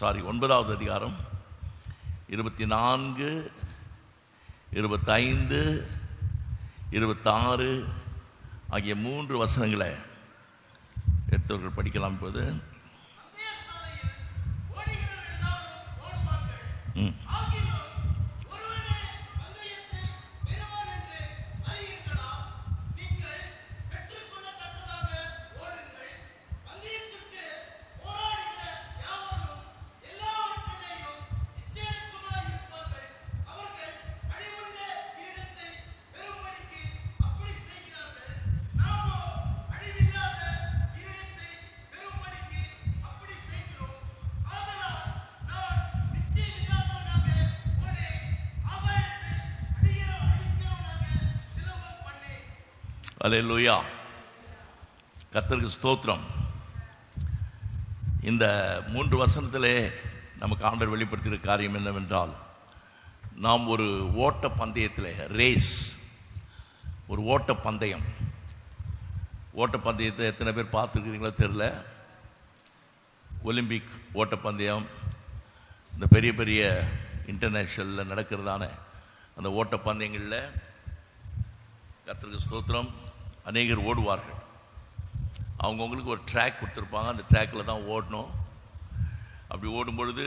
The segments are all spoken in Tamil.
9வது அதிகாரம் 24, 25, 26 ஆகிய 3 வசனங்களை எடுத்தவர்கள் படிக்கலாம். இப்போது அல்லேலூயா, கர்த்தருக்கு ஸ்தோத்திரம். இந்த 3 வசனத்திலே நமக்கு ஆண்டவர் வெளிப்படுத்துகிற காரியம் என்னவென்றால், நாம் ஒரு ஓட்ட பந்தயத்தில் ரேஸ், ஒரு ஓட்ட பந்தயம். ஓட்டப்பந்தயத்தை எத்தனை பேர் பார்த்துருக்கிறீங்களோ தெரில. ஒலிம்பிக் ஓட்டப்பந்தயம், இந்த பெரிய பெரிய இன்டர்நேஷ்னலில் நடக்கிறதான அந்த ஓட்டப்பந்தயங்களில் கர்த்தருக்கு ஸ்தோத்திரம், அநேகர் ஓடுவார்கள். அவங்கவுங்களுக்கு ஒரு ட்ராக் கொடுத்துருப்பாங்க, அந்த ட்ராக்கில் தான் ஓடணும். அப்படி ஓடும் பொழுது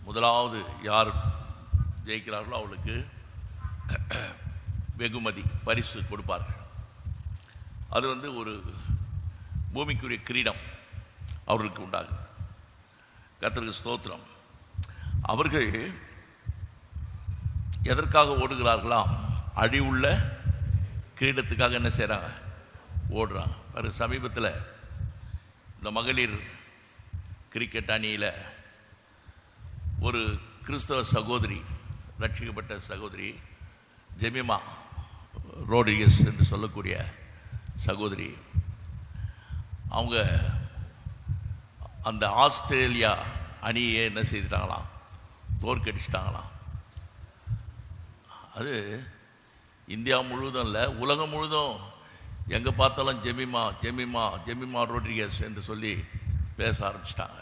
முதலாவது யார் ஜெயிக்கிறார்களோ அவளுக்கு வெகுமதி, பரிசு கொடுப்பார்கள். அது ஒரு பூமிக்குரிய கிரீடம் அவர்களுக்கு உண்டாகுது. கர்த்தருக்கு ஸ்தோத்திரம். அவர்கள் எதற்காக ஓடுகிறார்களாம்? அழிவுள்ள கிரீடத்துக்காக என்ன செய்கிறாங்க? ஓடுறாங்க. பாரு, சமீபத்தில் இந்த மகளிர் கிரிக்கெட் அணியில் ஒரு கிறிஸ்தவ சகோதரி, ரட்சிக்கப்பட்ட சகோதரி ஜெமிமா ரோட்ரிகஸ் என்று சொல்லக்கூடிய சகோதரி, அவங்க அந்த ஆஸ்திரேலியா அணியை என்ன செய்துட்டாங்களாம்? தோற்கடிச்சிட்டாங்களாம். அது இந்தியா முழுவதும் இல்லை, உலகம் முழுதும் எங்கே பார்த்தாலும் ஜெமிமா ஜெமிமா ஜெமிமா ரோட்ரிகஸ் என்று சொல்லி பேச ஆரம்பிச்சிட்டாங்க.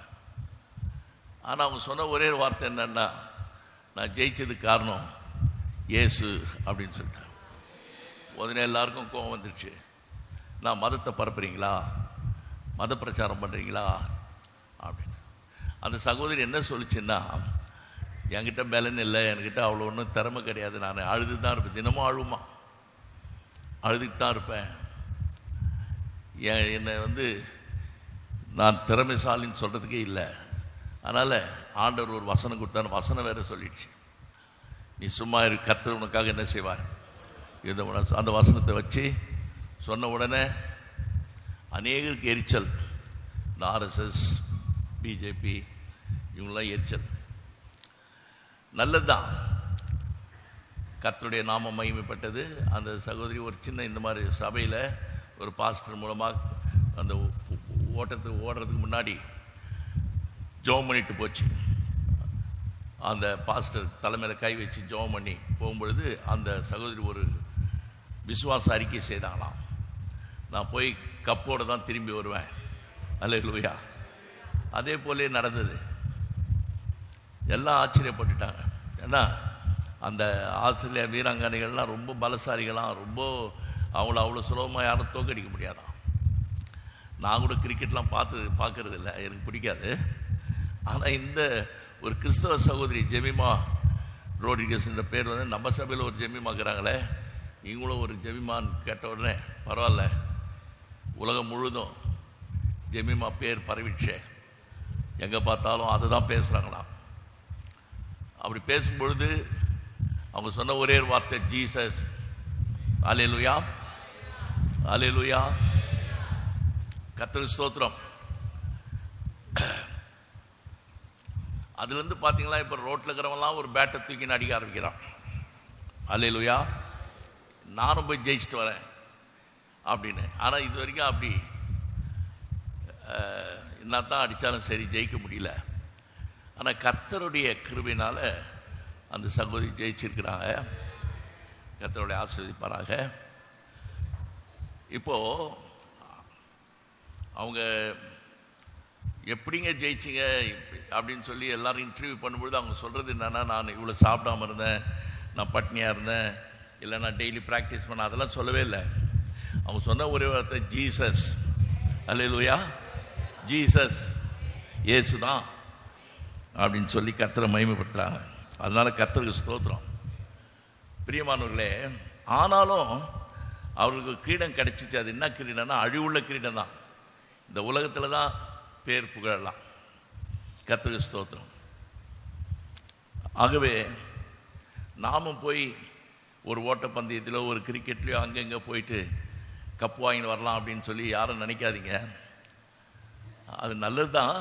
ஆனால் அவங்க சொன்ன ஒரே வார்த்தை என்னன்னா, நான் ஜெயிச்சதுக்கு காரணம் இயேசு அப்படின்னு சொல்லிட்டாங்க. உடனே எல்லாருக்கும் கோபம் வந்துடுச்சு. நான் மதத்தை பரப்புறீங்களா, மத பிரச்சாரம் பண்ணுறீங்களா அப்படின்னு. அந்த சகோதரி என்ன சொல்லிச்சுன்னா, என்கிட்ட பலன் இல்லை, என்கிட்ட அவ்வளோ ஒன்றும் திறமை கிடையாது, நான் அழுது தான் இருப்பேன், தினமும் அழுமா, அழுதுட்டு தான் இருப்பேன். என்னை நான் திறமைசாலின்னு சொல்கிறதுக்கே இல்லை. அதனால் ஆண்டவர் ஒரு வசனம் கொடுத்தாரு, வசனம் வேறு சொல்லிடுச்சு, நீ சும்மா கர்த்தர் உனக்காக என்ன செய்வார். அந்த வசனத்தை வச்சு சொன்ன உடனே அநேகருக்கு எரிச்சல். இந்த ஆர்எஸ்எஸ், பிஜேபி இவங்களாம் எரிச்சல். நல்லதுதான், கர்த்தருடைய நாமம் மகிமைப்பட்டது. அந்த சகோதரி ஒரு சின்ன இந்த மாதிரி சபையில் ஒரு பாஸ்டர் மூலமாக அந்த ஓடுறதுக்கு முன்னாடி ஜெபம் பண்ணிட்டு போச்சு. அந்த பாஸ்டர் தலைமையில் கை வச்சு ஜெபம் பண்ணி போகும்பொழுது அந்த சகோதரி ஒரு விசுவாச அறிக்கை செய்தாங்களாம், நான் போய் கப்போடு தான் திரும்பி வருவேன். அல்லேலூயா. அதே போலே நடந்தது. எல்லாம் ஆச்சரியப்பட்டுட்டாங்க. ஏன்னா அந்த ஆஸ்திரேலியா வீராங்கனைகள்லாம் ரொம்ப பலசாலிகளாம், ரொம்ப அவங்கள அவ்வளோ சுலபமாக யாரும் தோக்கடிக்க முடியாதான். நான் கூட கிரிக்கெட்லாம் பார்க்கறது இல்லை, எனக்கு பிடிக்காது. ஆனால் இந்த ஒரு கிறிஸ்தவ சகோதரி ஜெமிமா ரோட்ரிகஸ் என்ற பேர் நம்ம சபையில் ஒரு ஜெமிமாக்குறாங்களே, இவங்களும் ஒரு ஜெமிமான்னு கேட்ட உடனே பரவாயில்ல, உலகம் முழுதும் ஜெமிமா பேர் பரவிடுச்சே, எங்கே பார்த்தாலும் அதை தான் பேசுகிறாங்களாம். அப்படி பேசும்பொழுது அவங்க சொன்ன ஒரே வார்த்தை ஜீசஸ். அல்லேலூயா, அல்லேலூயா, கர்த்தருக்கு ஸ்தோத்திரம். அதுலேருந்து பார்த்தீங்களா, இப்போ ரோட்டில் இருக்கிறவங்களாம் ஒரு பேட்டை தூக்கின்னு அடிக்க ஆரம்பிக்கிறான். அல்லேலூயா, நானும் போய் ஜெயிச்சுட்டு வரேன் அப்படின்னு. ஆனால் இது வரைக்கும் அப்படி என்ன தான் அடித்தாலும் சரி ஜெயிக்க முடியல. ஆனால் கர்த்தருடைய கிருபையினால் அந்த சகோதரி ஜெயிச்சிருக்கிறாங்க. கர்த்தருடைய ஆசீர்வதிப்பாராக. இப்போது அவங்க எப்படிங்க ஜெயிச்சிங்க அப்படின்னு சொல்லி எல்லாரும் இன்டர்வியூ பண்ணும்பொழுது அவங்க சொல்கிறது என்னென்னா, நான் இவ்வளோ சாப்பிடாமல் இருந்தேன், நான் பட்னியாக இருந்தேன், இல்லை நான் டெய்லி ப்ராக்டிஸ் பண்ண, அதெல்லாம் சொல்லவே இல்லை. அவங்க சொன்ன ஒரே வார்த்தை ஜீசஸ். அல்லேலூயா, ஜீசஸ், இயேசு தான் அப்படின்னு சொல்லி கர்த்தரை மகிமைப்படுத்துறாங்க. அதனால கர்த்தருக்கு ஸ்தோத்திரம். பிரியமானவர்களே, ஆனாலும் அவர்களுக்கு கிரீடம் கிடைச்சிச்சு. அது என்ன கிரீடம்னா அழிவுள்ள கிரீடம் தான். இந்த உலகத்தில் தான் பேர் புகழலாம். கர்த்தருக்கு ஸ்தோத்திரம். ஆகவே நாமும் போய் ஒரு ஓட்டப்பந்தயத்திலோ ஒரு கிரிக்கெட்லையோ அங்கங்கே போயிட்டு கப்பு வாங்கிட்டு வரலாம் அப்படின்னு சொல்லி யாரும் நினைக்காதீங்க. அது நல்லது தான்,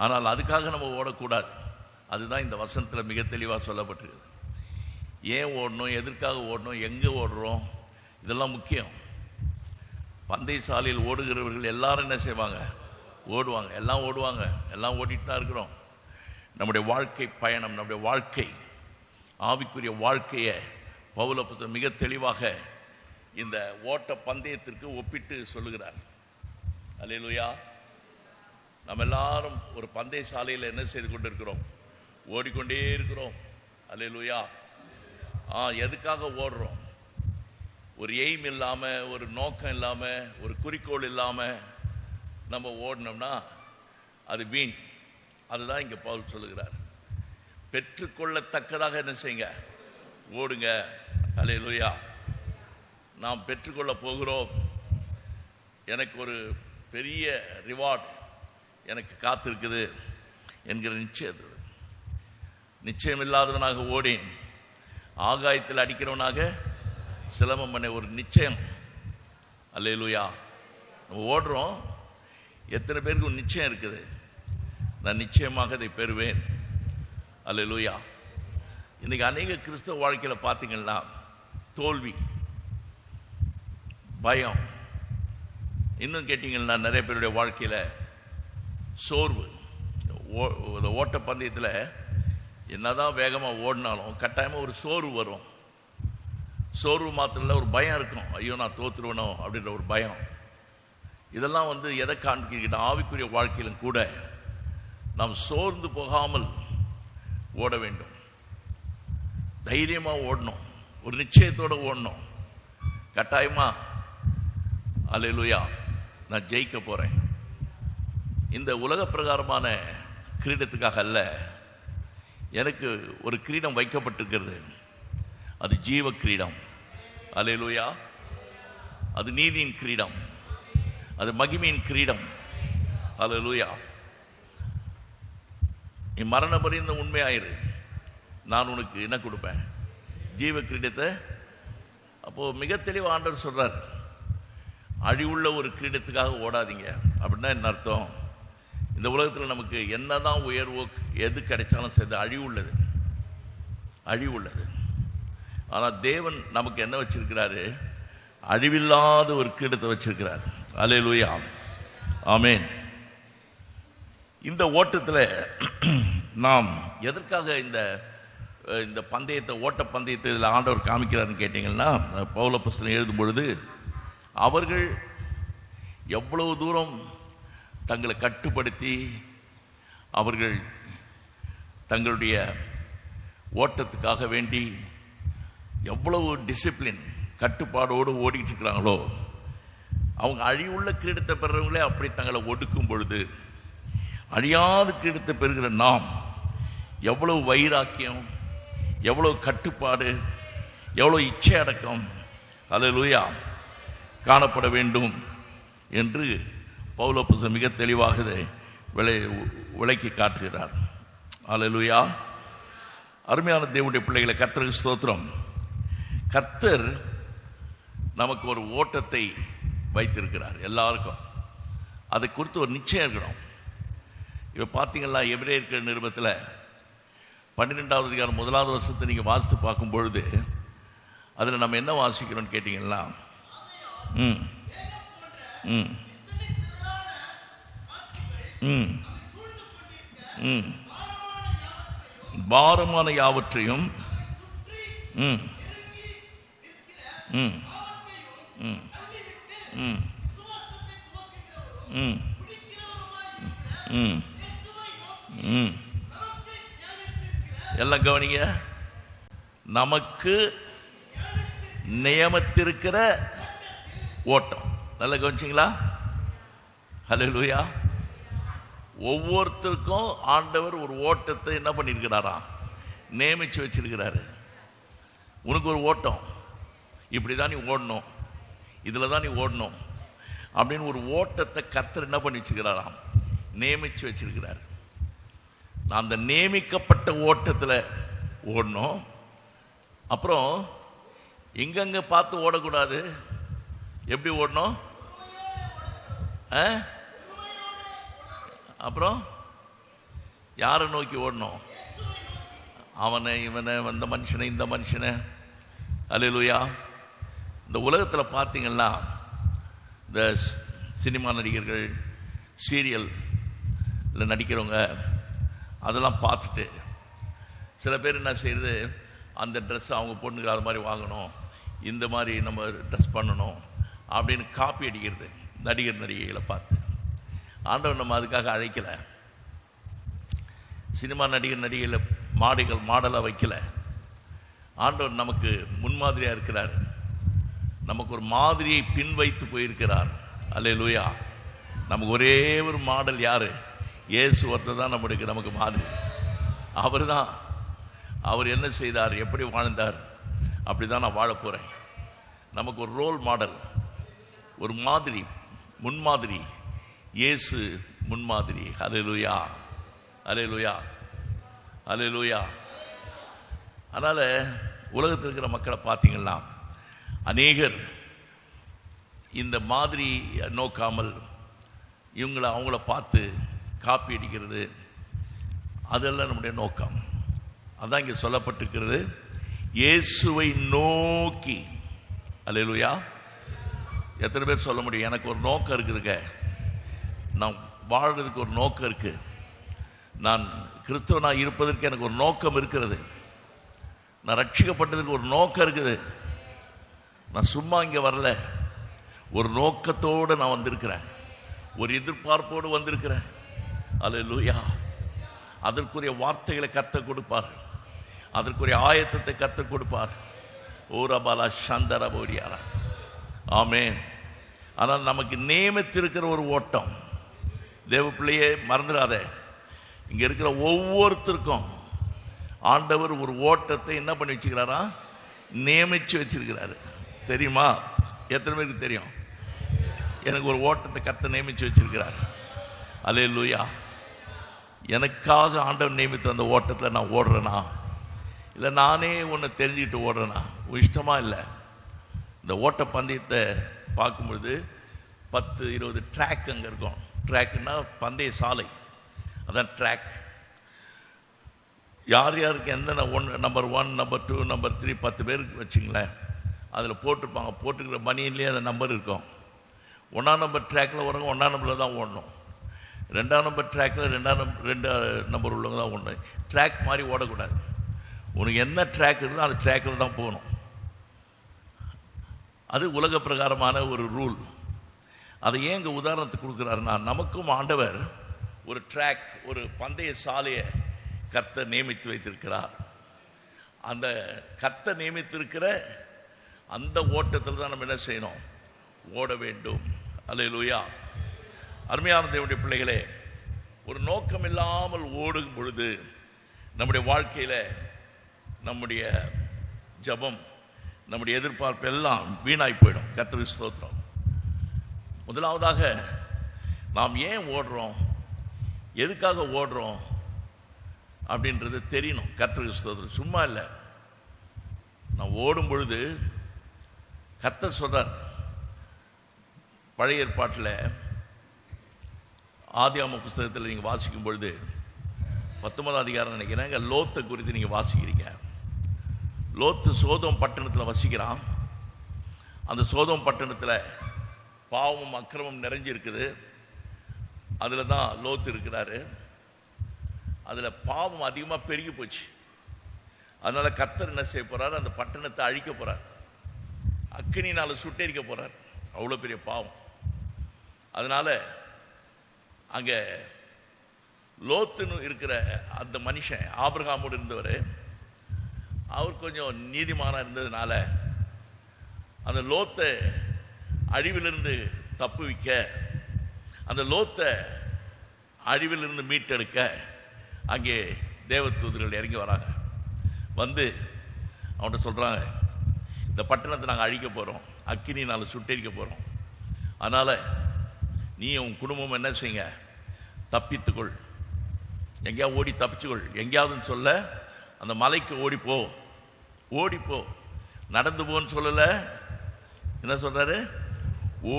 ஆனால் அதுக்காக நம்ம ஓடக்கூடாது. அதுதான் இந்த வசனத்தில் மிக தெளிவாக சொல்லப்பட்டிருக்குது. ஏன் ஓடணும், எதற்காக ஓடணும், எங்கே ஓடுறோம், இதெல்லாம் முக்கியம். பந்தய சாலையில் ஓடுகிறவர்கள் எல்லாரும் என்ன செய்வாங்க, ஓடுவாங்க. எல்லாம் ஓடுவாங்க, எல்லாம் ஓடிட்டு தான் இருக்கிறோம். நம்முடைய வாழ்க்கை பயணம், நம்முடைய வாழ்க்கை, ஆவிக்குரிய வாழ்க்கையை பவுல் அப்போஸ்தலன் மிக தெளிவாக இந்த ஓட்ட பந்தயத்திற்கு ஒப்பிட்டு சொல்லுகிறார். அல்லேலூயா. நம்ம எல்லாரும் ஒரு பந்தய சாலையில் என்ன செய்து கொண்டு இருக்கிறோம், ஓடிக்கொண்டே இருக்கிறோம். அல்லேலூயா. எதுக்காக ஓடுறோம்? ஒரு எய்ம் இல்லாமல், ஒரு நோக்கம் இல்லாமல், ஒரு குறிக்கோள் இல்லாமல் நம்ம ஓடினோம்னா அது வீண். அதுதான் இங்கே பவுல் சொல்லுகிறார். பெற்றுக்கொள்ளத்தக்கதாக என்ன செய்யுங்க, ஓடுங்க. அல்லேலூயா. நாம் பெற்றுக்கொள்ள போகிறோம். எனக்கு ஒரு பெரிய ரிவார்டு எனக்கு காத்திருக்குது என்கிற நிச்சயம் இல்லாதவனாக ஓடேன், ஆகாயத்தில் அடிக்கிறவனாக சிலம்பம் பண்ண ஒரு நிச்சயம். அல்லேலூயா. நம்ம ஓடுறோம். எத்தனை பேருக்கு ஒரு நிச்சயம் இருக்குது, நான் நிச்சயமாக அதை பெறுவேன். அல்லேலூயா. இன்னைக்கு அநேக கிறிஸ்தவ வாழ்க்கையில் பார்த்தீங்கன்னா தோல்வி, பயம், இன்னும் கேட்டிங்கன்னா நிறைய பேருடைய வாழ்க்கையில் சோர்வு. ஓட்ட பந்தயத்தில் என்னதான் வேகமாக ஓடினாலும் கட்டாயமாக ஒரு சோர்வு வரும். சோர்வு மாத்திரம் இல்லை, ஒரு பயம் இருக்கும். ஐயோ நான் தோற்றுருவனோ அப்படின்ற ஒரு பயம். இதெல்லாம் எதை காண்பிக்கிட்ட, ஆவிக்குரிய வாழ்க்கையிலும் கூட நாம் சோர்ந்து போகாமல் ஓட வேண்டும். தைரியமாக ஓடணும், ஒரு நிச்சயத்தோடு ஓடணும். கட்டாயமா அல்லேலூயா நான் ஜெயிக்க போகிறேன். இந்த உலக பிரகாரமான கிரீடத்துக்காக அல்ல, எனக்கு ஒரு கிரீடம் வைக்கப்பட்டிருக்கிறது. அது ஜீவ கிரீடம். அல்லேலூயா. அது நீதியின் கிரீடம், அது மகிமையின் கிரீடம். அல்லேலூயா. நீ மரண பரியந்த உண்மையாயிரு, நான் உனக்கு என்ன கொடுப்பேன், ஜீவ கிரீடத்தை. அப்போது மிக தெளிவாக ஆண்டவர் சொல்கிறார், அழிவுள்ள ஒரு கிரீடத்துக்காக ஓடாதீங்க. அப்படின்னா என்ன அர்த்தம்? இந்த உலகத்தில் நமக்கு என்னதான் உயர்வோ எது கிடைச்சாலும் சரி, அழிவுள்ளது, அழிவுள்ளது. ஆனால் தேவன் நமக்கு என்ன வச்சிருக்கிறாரு, அழிவில்லாத ஒரு கிரீடத்தை வச்சிருக்கிறார். அல்லேலூயா. ஆமென். இந்த ஓட்டத்தில் நாம் எதற்காக இந்த பந்தயத்தை, ஓட்ட பந்தயத்தை இதில் ஆண்டவர் காமிக்கிறாருன்னு கேட்டிங்கன்னா, பவுல் அப்போஸ்தலன் எழுதும் பொழுது அவர்கள் எவ்வளவு தூரம் தங்களை கட்டுப்படுத்தி அவர்கள் தங்களுடைய ஓட்டத்துக்காக வேண்டி எவ்வளவு டிசிப்ளின், கட்டுப்பாடோடு ஓடிட்டு இருக்கிறாங்களோ, அவங்க அழிவுள்ள கிரீடத்தை பெறுறவங்களே அப்படி தங்களை ஒடுக்கும் பொழுது, அழியாத கிரீடத்தை பெறுகிற நாம் எவ்வளவு வைராக்கியம், எவ்வளவு கட்டுப்பாடு, எவ்வளவு இச்சை அடக்கம், அல்லேலூயா, காணப்பட வேண்டும் என்று பவுல் அப்போஸ்தலன் மிக தெளிவாக விளக்கி காட்டுகிறார். அல்லேலூயா. அருமையான தேவனுடைய பிள்ளைகளை, கர்த்தருக்கு ஸ்தோத்திரம். கர்த்தர் நமக்கு ஒரு ஓட்டத்தை வைத்திருக்கிறார் எல்லாருக்கும். அதை குறித்து ஒரு நிச்சயம் இருக்கணும். இப்போ பார்த்தீங்கன்னா எபிரேயர் நிருபத்தில் 12வது அதிகாரம் 1வது வசனத்தை நீங்கள் வாசித்து பார்க்கும் பொழுது அதில் நம்ம என்ன வாசிக்கிறோம்னு கேட்டிங்கன்னா, பாரமான யாவற்றையும் ம் ம் எல்லாம் கவனிங்க. நமக்கு நியமித்திருக்கிற ஓட்டம். நல்லா கவனிச்சிங்களா? ஹல்லேலூயா. ஒவ்வொருத்தருக்கும் ஆண்டவர் ஒரு ஓட்டத்தை என்ன பண்ணியிருக்கிறாராம், நியமிச்சு வச்சிருக்கிறாரு. உனக்கு ஒரு ஓட்டம், இப்படி தான் நீ ஓடணும், இதில் தான் நீ ஓடணும் அப்படின்னு ஒரு ஓட்டத்தை கர்த்தர் என்ன பண்ணி வச்சுக்கிறாராம், நியமிச்சு வச்சிருக்கிறார். நான் அந்த நியமிக்கப்பட்ட ஓட்டத்தில் ஓடணும். அப்புறம் எங்கெங்க பார்த்து ஓடக்கூடாது. எப்படி ஓடணும்? அப்புறம் யாரை நோக்கி ஓடணும்? அவனை இவனை, வந்த மனுஷனை இந்த மனுஷனை. அல்லேலூயா. இந்த உலகத்தில் பார்த்தீங்கன்னா இந்த சினிமா நடிகர்கள், சீரியலில் நடிக்கிறவங்க அதெல்லாம் பார்த்துட்டு சில பேர் என்ன செய்யுது, அந்த ட்ரெஸ் அவங்க பொண்ணுக்கு அது மாதிரி வாங்கணும், இந்த மாதிரி நம்ம ட்ரெஸ் பண்ணணும் அப்படின்னு காப்பி அடிக்கிறது நடிகர் நடிகைகளை பார்த்து. ஆண்டவர் நம்ம அதுக்காக அழைக்கலை. சினிமா நடிகர் நடிகைகளை மாடலாக வைக்கல. ஆண்டவர் நமக்கு முன்மாதிரியாக இருக்கிறார். நமக்கு ஒரு மாதிரியை பின் வைத்து போயிருக்கிறார். அல்லேலூயா. நமக்கு ஒரே ஒரு மாடல் யாரு? இயேசு ஒருத்தர் தான் நமக்கு மாதிரி. அவர் தான். அவர் என்ன செய்தார், எப்படி வாழ்ந்தார், அப்படி தான் நான் வாழ போகிறேன். நமக்கு ஒரு ரோல் மாடல், ஒரு மாதிரி, முன்மாதிரி. இயேசு முன்மாதிரி. அல்லேலூயா, அல்லேலூயா, அல்லேலூயா. அதனால் உலகத்தில் இருக்கிற மக்களை பார்த்தீங்கன்னா அநேகர் இந்த மாதிரி நோக்காமல் அவங்கள பார்த்து காப்பி அடிக்கிறது, அதெல்லாம் நம்முடைய நோக்கம். அதான் இங்கே சொல்லப்பட்டிருக்கிறது, இயேசுவை நோக்கி. அல்லேலூயா. எத்தனை பேர் சொல்ல முடியும், எனக்கு ஒரு நோக்கம் இருக்குதுங்க, நான் வாழ்றதுக்கு ஒரு நோக்கம் இருக்கு, நான் கிறிஸ்தவனாக இருப்பதற்கு எனக்கு ஒரு நோக்கம் இருக்கிறது, நான் ரட்சிக்கப்பட்டதுக்கு ஒரு நோக்கம் இருக்குது, நான் சும்மா இங்கே வரல, ஒரு நோக்கத்தோடு நான் வந்திருக்கிறேன், ஒரு எதிர்பார்ப்போடு வந்திருக்கிறேன். அல்லேலூயா. அதற்குரிய வார்த்தைகளை கற்றுக் கொடுப்பார், அதற்குரிய ஆயத்தத்தை கற்றுக் கொடுப்பார். ஓரபாலா சந்தரபோரியாரா. ஆமென். ஆனால் நமக்கு நியமித்திருக்கிற ஒரு ஓட்டம். தேவ பிள்ளையே மறந்துடாத, இங்கே இருக்கிற ஒவ்வொருத்தருக்கும் ஆண்டவர் ஒரு ஓட்டத்தை என்ன பண்ணி வச்சுக்கிறாரா, நியமிச்சு வச்சிருக்கிறாரு. தெரியுமா? எத்தனை பேருக்கு தெரியும்? எனக்கு ஒரு ஓட்டத்தை கர்த்தர் நியமிச்சு வச்சிருக்கிறார். அல்லேலூயா. எனக்காக ஆண்டவர் நியமித்த அந்த ஓட்டத்தில் நான் ஓடுறேனா, இல்லை நானே ஒன்று தெரிஞ்சுக்கிட்டு ஓடுறேனா? இஷ்டமா இல்லை. இந்த ஓட்ட பந்தயத்தை பார்க்கும்பொழுது 10-20 ட்ராக் அங்கே இருக்கும். ட்ராக்னா பந்தய சாலை, அதான் ட்ராக். யார் யாருக்கு என்னென்ன நம்பர் 1, நம்பர் 2, நம்பர் 3, 10 பேருக்கு வச்சுங்களேன், அதில் போட்டிருப்பாங்க. போட்டுக்கிற பனியிலேயே அந்த நம்பர் இருக்கும். 1ஆம் நம்பர் ட்ராக்கில் வரவங்க 1ஆம் நம்பரில் தான் ஓடணும். 2ஆம் நம்பர் ட்ராக்கில் 2 நம்பர் உள்ளவங்க தான் ஓடணும். ட்ராக் மாதிரி ஓடக்கூடாது. உனக்கு என்ன ட்ராக் இருக்குதோ அந்த ட்ராக்கில் தான் போகணும். அது உலக பிரகாரமான ஒரு ரூல். அதை ஏன் இங்கே உதாரணத்துக்கு கொடுக்குறாருன்னா, நமக்கும் ஆண்டவர் ஒரு ட்ராக், ஒரு பந்தய சாலையை கர்த்தர் நியமித்து வைத்திருக்கிறார். அந்த கர்த்தர் நியமித்திருக்கிற அந்த ஓட்டத்தில் தான் நம்ம என்ன செய்யணும், ஓட வேண்டும். அல்லேலூயா. அருமையான தேவனுடைய பிள்ளைகளே, ஒரு நோக்கம் இல்லாமல் ஓடும் பொழுது நம்முடைய வாழ்க்கையில் நம்முடைய ஜபம், நம்முடைய எதிர்பார்ப்பு எல்லாம் வீணாய் போயிடும். கர்த்தருக்கு ஸ்தோத்திரம். முதலாவதாக நாம் ஏன் ஓடுறோம், எதுக்காக ஓடுறோம் அப்படின்றது தெரியணும். கர்த்தருக்கு ஸ்தோத்திரம். சும்மா இல்லை. நான் ஓடும் பொழுது கர்த்தர் சொல்றார், பழைய ஏற்பாட்டில் ஆதியாகம புஸ்தகத்தில் நீங்கள் வாசிக்கும் பொழுது 19ஆம் அதிகாரம் நினைக்கிறேன், லோத்தை குறித்து நீங்கள் வாசிக்கிறீங்க. லோத்து சோதோம் பட்டணத்தில் வசிக்கிறான். அந்த சோதோம் பட்டணத்தில் பாவமும் அக்கிரமம் நிறைஞ்சிருக்குது. அதில் தான் லோத்து இருக்கிறாரு. அதில் பாவம் அதிகமாக பெருகி போச்சு. அதனால் கர்த்தர் என்ன செய்ய போகிறார், அந்த பட்டணத்தை அழிக்க போகிறார், அக்கினினால் சுட்டெரிக்க போகிறார். அவ்வளோ பெரிய பாவம். அதனால் அங்கே லோத்துன்னு இருக்கிற அந்த மனுஷன் ஆபிரகாமோடு இருந்தவர், அவர் கொஞ்சம் நீதிமானாக இருந்ததுனால அந்த லோத்தை அழிவிலிருந்து தப்புவிக்க, அந்த லோத்தை அழிவிலிருந்து மீட்டெடுக்க அங்கே தேவதூதர்கள் இறங்கி வராங்க. வந்து அவன்கிட்ட சொல்கிறாங்க, இந்த பட்டணத்தை நாங்கள் அழிக்க போகிறோம், அக்கினினால் சுட்டெரிக்க போகிறோம். அதனால் நீ உன் குடும்பம் என்ன செய்யுங்க, தப்பித்துக்கொள், எங்கேயாவது ஓடி தப்பிச்சுக்கொள். எங்கேயாவதுன்னு சொல்ல, அந்த மலைக்கு ஓடிப்போ, ஓடிப்போ, நடந்து போன்னு சொல்லலை, என்ன சொல்கிறாரு,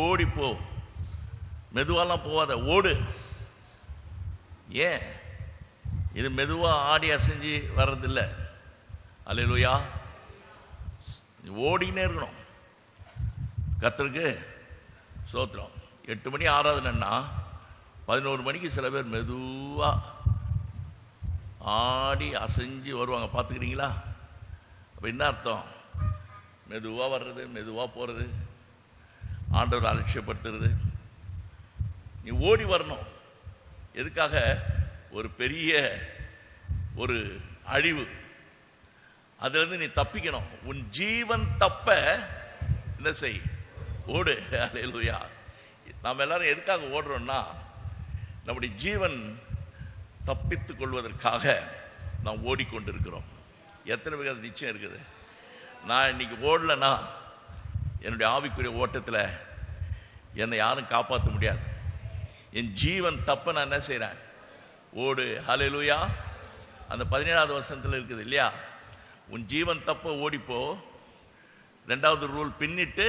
ஓடிப்போ, மெதுவாலாம் போவாத, ஓடு. ஏன் இது மெதுவாக ஆடி அசைஞ்சு வர்றதில்லை. அல்லேலூயா. ஓடினே இருக்கணும். கர்த்தருக்கு ஸ்தோத்திரம். 8 மணி ஆராதனைன்னா 11 மணிக்கு சில பேர் மெதுவாக ஆடி அசைஞ்சு வருவாங்க, பார்த்துக்கிறீங்களா? அப்போ என்ன அர்த்தம்? மெதுவாக வர்றது, மெதுவாக போகிறது, ஆண்டவர் அலட்சியப்படுத்துறது. நீ ஓடி வரணும். எதுக்காக? ஒரு பெரிய ஒரு அழிவு, அதுலேருந்து நீ தப்பிக்கணும். உன் ஜீவன் தப்ப என்ன செய், ஓடு. அல்லேலூயா. நாம் எல்லாரும் எதுக்காக ஓடுறோம்னா, நம்முடைய ஜீவன் தப்பித்து கொள்வதற்காக நாம் ஓடிக்கொண்டிருக்கிறோம். எத்தனை பேருக்கு அது நிச்சயம் இருக்குது? நான் இன்னைக்கு ஓடலைன்னா என்னுடைய ஆவிக்குரிய ஓட்டத்தில் என்னை யாரும் காப்பாற்ற முடியாது. என் ஜீவன் தப்ப நான் என்ன செய்கிறேன், ஓடு. ஹல்லேலூயா. அந்த 17வது வசனத்தில் இருக்குது இல்லையா, உன் ஜீவன் தப்ப ஓடிப்போ. 2வது ரூல், பின்னிட்டு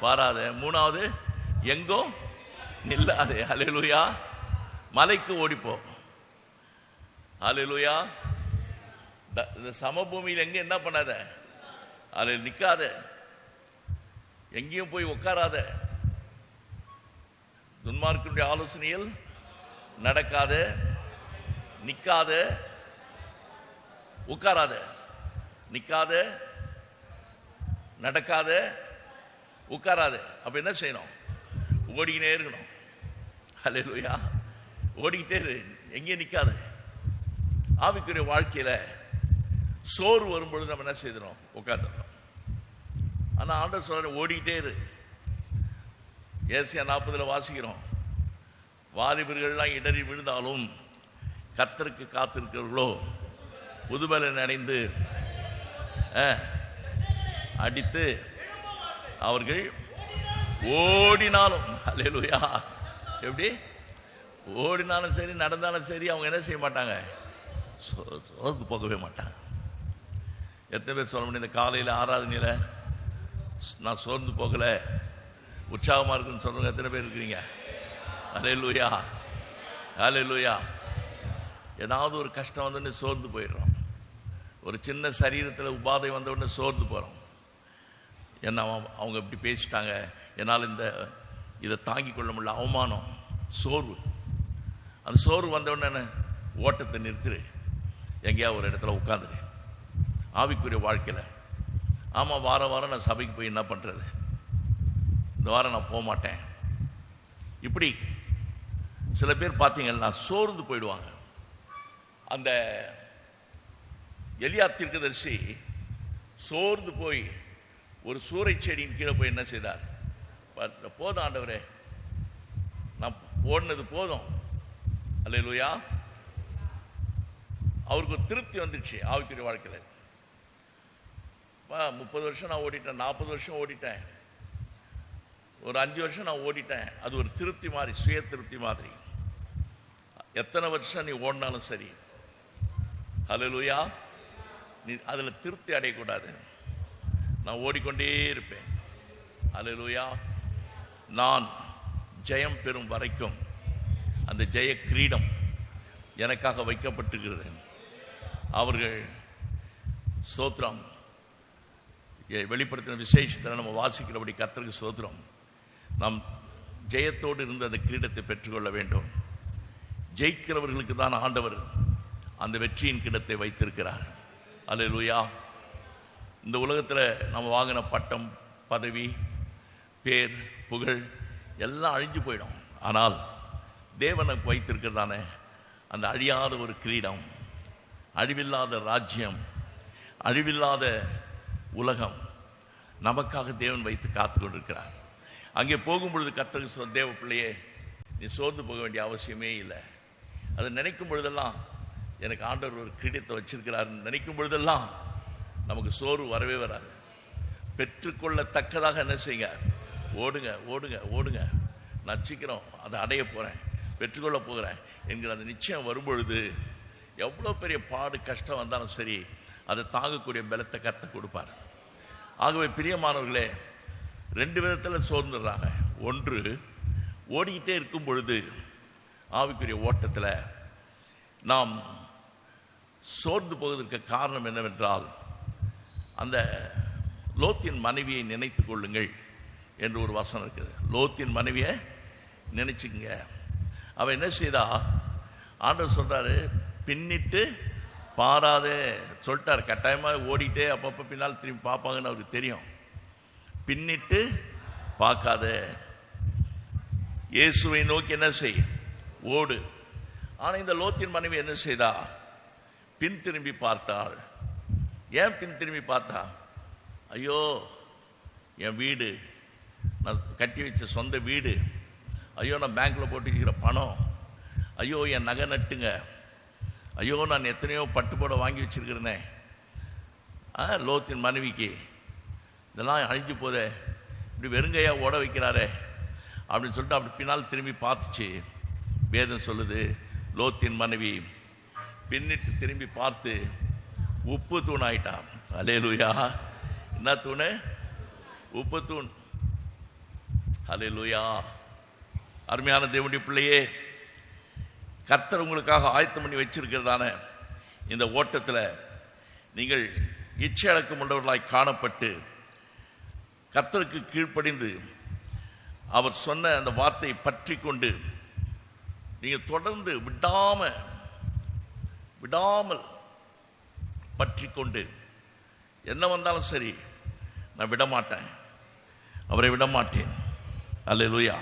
பாராத. 3வது, எங்கோ நில்லாதே. ஹல்லேலூயா. மலைக்கு ஓடிப்போ. ஹல்லேலூயா. இந்த சமபூமியில் எங்கே என்ன பண்ணாத, அதில் நிற்காத, எங்கேயும் போய் உட்காராத, துன்மார்க்கனுடைய ஆலோசனையில் நடக்காத, நிற்காத, உட்காராத, நிற்காத, நடக்காத, உட்காராத. அப்ப என்ன செய்யணும்? ஓடிக்கிட்டே இருக்கணும். அல்லேலூயா. ஓடிக்கிட்டே இரு, எங்கேயும் நிற்காத. ஆவிக்குரிய வாழ்க்கையில் சோறு வரும்பொழுது நம்ம என்ன செய்யணும்? உட்காந்துடணும். ஆனால் ஆண்டவர் சொல்ற, ஓடிக்கிட்டே இரு. ஏசாயா 40 வாசிக்கிறோம், வாலிபர்கள்லாம் இடறி விழுந்தாலும் கர்த்தருக்கு காத்திருக்கிறவர்களோ புதுபலன் அடைந்து அடித்து அவர்கள் ஓடினாலும், அல்லேலூயா, எப்படி ஓடினாலும் சரி நடந்தாலும் சரி அவங்க என்ன செய்ய மாட்டாங்க, சோர்ந்து போகவே மாட்டாங்க. எத்தனை பேர் சொல்ல முடியும், இந்த காலையில் ஆராதனையில் நான் சோர்ந்து போகலை, உற்சாகமாக இருக்குன்னு சொல்கிறவங்க எத்தனை பேர் இருக்கிறீங்க? அல்லேலூயா, அல்லேலூயா. ஏதாவது ஒரு கஷ்டம் வந்தோடனே சோர்ந்து போயிடுறோம். ஒரு சின்ன சரீரத்தில் உபாதை வந்த உடனே சோர்ந்து போகிறோம். என்ன அவங்க இப்படி பேசிட்டாங்க, என்னால் இதை தாங்கி கொள்ள முடியல, அவமானம், சோர்வு. அந்த சோர்வு வந்த உடனே ஓட்டத்தை நிறுத்துரு, எங்கேயாவது ஒரு இடத்துல உட்காந்துரு. ஆவிக்குரிய வாழ்க்கையில், ஆமாம் வாரம் வாரம் நான் சபைக்கு போய் என்ன பண்ணுறது, இந்த வாரம் நான் போக மாட்டேன். இப்படி சில பேர் பார்த்தீங்கன்னா சோர்ந்து போயிடுவாங்க. அந்த எலியா தீர்க்கதரிசி சோர்ந்து போய் ஒரு சூறை செடியின் கீழே போய் என்ன செய்தார், போதும் ஆண்டவரே, நான் ஓடினது போதும். அல்லேலூயா. அவருக்கு ஒரு திருப்தி வந்துடுச்சு ஆவிக்குரிய வாழ்க்கையில். 30 வருஷம் நான் ஓடிட்டேன், 40 வருஷம் ஓடிட்டேன், ஒரு 5 வருஷம் நான் ஓடிட்டேன். அது ஒரு திருப்தி மாதிரி, சுய திருப்தி மாதிரி. எத்தனை வருஷம் நீ ஓடினாலும் சரி, அல்லேலூயா, நீ அதில் திருப்தி அடையக்கூடாது. நான் ஓடிக்கொண்டே இருப்பேன். அல்லேலூயா. நான் ஜெயம் பெறும் வரைக்கும் அந்த ஜெய கிரீடம் எனக்காக வைக்கப்பட்டிருக்கிறது. அவர்கள் ஸ்தோத்திரம் வெளிப்படுத்தின விசேஷத்தில் நம்ம வாசிக்கிறபடி கர்த்தருக்கு ஸ்தோத்திரம். நாம் ஜெயத்தோடு இருந்த அந்த கிரீடத்தை பெற்றுக்கொள்ள வேண்டும். ஜெயிக்கிறவர்களுக்கு தான் ஆண்டவர் அந்த வெற்றியின் கிரீடத்தை வைத்திருக்கிறார். அல்லேலூயா. இந்த உலகத்தில் நம்ம வாங்கின பட்டம், பதவி, பேர், புகழ் எல்லாம் அழிஞ்சு போயிடும். ஆனால் தேவனுக்கு வைத்திருக்கிறதானே அந்த அழியாத ஒரு கிரீடம், அழிவில்லாத ராஜ்யம், அழிவில்லாத உலகம் நமக்காக தேவன் வைத்து காத்து கொண்டிருக்கிறார். அங்கே போகும்பொழுது கர்த்தருக்கு தேவ பிள்ளையே, நீ சோர்ந்து போக வேண்டிய அவசியமே இல்லை. அதை நினைக்கும் பொழுதெல்லாம் எனக்கு ஆண்டவர் ஒரு கிரீடத்தை வச்சிருக்கிறார் நினைக்கும் பொழுதெல்லாம் நமக்கு சோர்வு வரவே வராது. பெற்றுக்கொள்ளத்தக்கதாக என்ன செய்யுங்க, ஓடுங்க ஓடுங்க ஓடுங்க, நான் சீக்கிரம் அதை அடைய போகிறேன், பெற்றுக்கொள்ள போகிறேன் என்கிற அந்த நிச்சயம் வரும்பொழுது எவ்வளோ பெரிய பாடு கஷ்டம் வந்தாலும் சரி அதை தாங்கக்கூடிய பலத்தை கர்த்தர் கொடுப்பார். ஆகவே பிரியமானவர்களே, 2 விதத்தில் சோர்ந்துடுறாங்க. ஒன்று, ஓடிக்கிட்டே இருக்கும் பொழுது ஆவிக்குரிய ஓட்டத்தில் நாம் சோர்ந்து போவதற்கு காரணம் என்னவென்றால், அந்த லோத்தின் மனைவியை நினைத்து கொள்ளுங்கள் என்று ஒரு வசனம் இருக்குது. லோத்தின் மனைவியை நினைச்சுங்க. அவள் என்ன செய்தா, ஆண்டவர் சொல்றாரு, பின்னிட்டு பாராதே சொல்லிட்டார். கட்டாயமாக ஓடிட்டே அப்பப்போ பின்னால் திரும்பி பார்ப்பாங்கன்னு அவருக்கு தெரியும். பின்னிட்டு பார்க்காத, இயேசுவை நோக்கி என்ன செய், ஓடு. ஆனால் இந்த லோத்தின் மனைவி என்ன செய்தா, பின் திரும்பி பார்த்தாள். ஏன் பின் திரும்பி பார்த்தா? ஐயோ, என் வீடு, நான் கட்டி வச்ச சொந்த வீடு, ஐயோ நான் பேங்க்கில் போட்டு வச்சுக்கிற பணம், ஐயோ என் நகை நட்டுங்க, ஐயோ நான் எத்தனையோ பட்டுப்போட வாங்கி வச்சிருக்கிறேனே. லோத்தின் மனைவிக்கு இதெல்லாம் அழிஞ்சு போதே, இப்படி வெறுங்கையா ஓட வைக்கிறாரே அப்படின்னு சொல்லிட்டு அப்படி பின்னால் திரும்பி பார்த்துச்சு. வேதம் சொல்லுது, லோத்தின் மனைவி பின்னிட்டு திரும்பி பார்த்து உப்பு தூண் ஆயிட்டான். அல்லேலூயா. என்ன தூணு? உப்பு தூண். அல்லேலூயா. அருமையான தேவனுடைய பிள்ளையே, கர்த்தர் உங்களுக்காக ஆயத்தம் பண்ணி வச்சிருக்கிறதான இந்த ஓட்டத்தில் நீங்கள் இச்சை அடக்கம் உள்ளவர்களாய் காணப்பட்டு கர்த்தருக்கு கீழ்ப்படிந்து அவர் சொன்ன அந்த வார்த்தையை பற்றி கொண்டு நீங்கள் தொடர்ந்து விடாமல் பற்றி கொண்டு என்ன வந்தாலும் சரி, நான் விடமாட்டேன், அவரை விடமாட்டேன். அல்லேலூயா.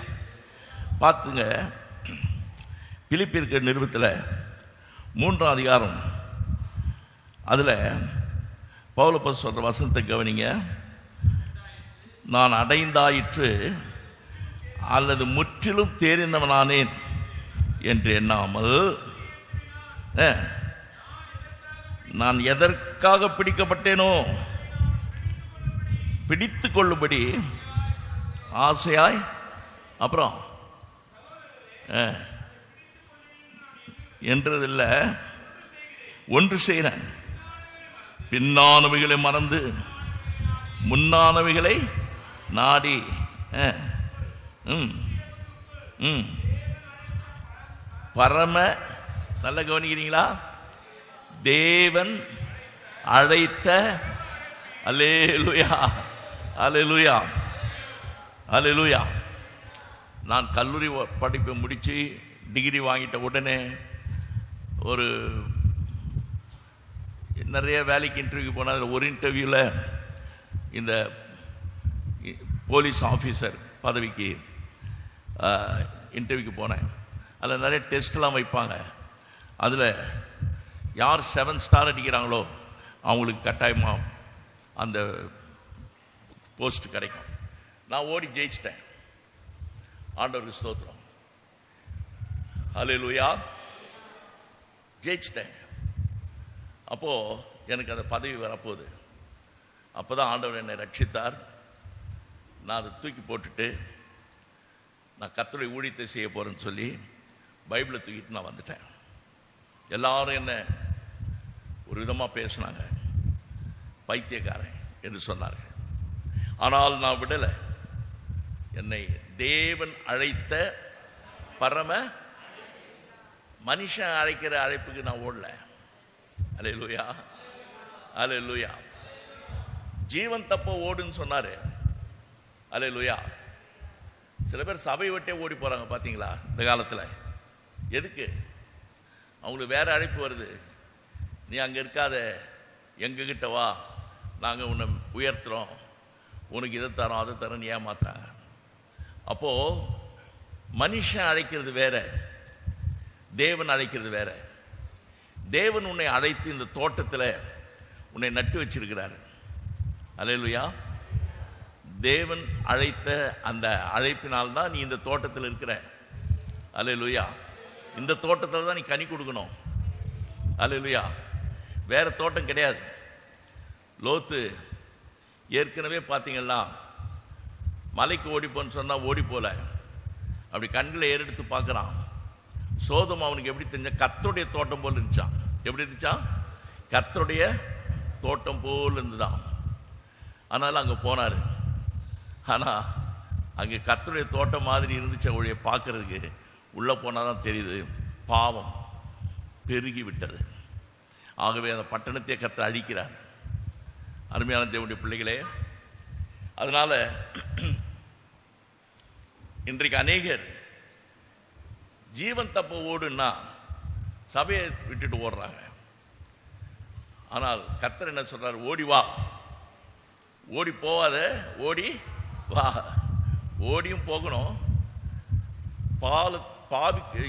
பார்த்துங்க, பிலிப்பியர் நிருபத்தில் 3ஆம் அதிகாரம் அதில் பவுலப்போஸ்தலன் சொல்கிற வசனத்தை கவனிங்க. நான் அடைந்தாயிற்று அல்லது முற்றிலும் தேறினவனானேன் என்று எண்ணாமல், நான் எதற்காக பிடிக்கப்பட்டேனோ பிடித்து கொள்ளும்படி ஆசையாய், அப்புறம் என்றதில்லை, ஒன்று செய்கிறேன், பின்னானவைகளை மறந்து முன்னானவைகளை நாடி. பரம, நல்ல கவனிக்கிறீங்களா, தேவன் அழைத்த, அல்லேலூயா அல்லேலூயா அல்லேலூயா. நான் கல்லூரி படிப்பை முடித்து டிகிரி வாங்கிட்ட உடனே ஒரு நிறைய வேலைக்கு இன்டர்வியூ போனால் அதில் ஒரு இன்டர்வியூவில் இந்த போலீஸ் ஆஃபீஸர் பதவிக்கு இன்டர்வியூக்கு போனேன். அதில் நிறைய டெஸ்ட்லாம் வைப்பாங்க. அதில் யார் 7 ஸ்டார் அடிக்கிறாங்களோ அவங்களுக்கு கட்டாயமாக அந்த போஸ்ட் கிடைக்கும். நான் ஓடி ஜெயிச்சிட்டேன். ஆண்டவருக்கு ஸ்தோத்திரம். அல்லேலூயா. ஜெயிச்சிட்டேன். அப்போது எனக்கு அந்த பதவி வரப்போகுது. அப்போ தான் ஆண்டவர் என்னை ரட்சித்தார். நான் அதை தூக்கி போட்டுட்டு நான் கர்த்தருடைய ஊழியத்தை செய்ய போகிறேன்னு சொல்லி பைபிளை தூக்கிட்டு நான் வந்துட்டேன். எல்லாரும் என்ன ஒரு விதமாக பேசினாங்க, பைத்தியக்காரன் என்று சொன்னார்கள். ஆனால் நான் விடலை. என்னை தேவன் அழைத்த பரம, மனுஷன் அழைக்கிற அழைப்புக்கு நான் ஓடல. அல்லேலூயா அல்லேலூயா. ஜீவன் தப்ப ஓடுன்னு சொன்னாரு. அல்லேலூயா. சில பேர் சபை விட்டே ஓடி போறாங்க பார்த்தீங்களா இந்த காலத்தில். எதுக்கு? அவங்களுக்கு வேற அழைப்பு வருது. நீ அங்கே இருக்காத, எங்ககிட்ட வா, நாங்கள் உன்னை உயர்த்துறோம், உனக்கு இதை தரோம் அதை தரோம், நீ ஏமாத்துறாங்க. அப்போது மனுஷன் அழைக்கிறது வேற, தேவன் அழைக்கிறது வேற. தேவன் உன்னை அழைத்து இந்த தோட்டத்தில் உன்னை நட்டு வச்சிருக்கிறார். அல்லேலூயா. தேவன் அழைத்த அந்த அழைப்பினால் தான் நீ இந்த தோட்டத்தில் இருக்கிற. அல்லேலூயா. இந்த தோட்டத்தில் தான் நீ கனி கொடுக்கணும். அல்லேலூயா. வேற தோட்டம் கிடையாது. லோத்து ஏற்கனவே பார்த்தீங்கன்னா மலைக்கு ஓடிப்போன்னு சொன்னால் ஓடி போல, அப்படி கண்களை ஏறெடுத்து பார்க்குறான். சோதம் அவனுக்கு எப்படி தெரிஞ்சா கர்த்தருடைய தோட்டம் போல் இருந்துச்சான். எப்படி இருந்துச்சான்? கர்த்தருடைய தோட்டம் போல் இருந்துதான். அதனால் அங்கே போனார். ஆனால் அங்கே கர்த்தருடைய தோட்டம் மாதிரி இருந்துச்சு. அவளுடைய பார்க்கறதுக்கு உள்ளே போனால் தான் தெரியுது, பாவம் பெருகி விட்டது. ஆகவே அந்த பட்டணத்தை கர்த்தர் அழிக்கிறார். அருமையான தேவனுடைய பிள்ளைகளே, அதனால இன்றைக்கு அநேகர் ஜீவன் தப்ப ஓடுன்னா சபையை விட்டுட்டு ஓடுறாங்க. ஆனால் கர்த்தர் என்ன சொல்றார்? ஓடி வா, ஓடி போவாத, ஓடி வா. ஓடியும் போகணும். பாவிக்கு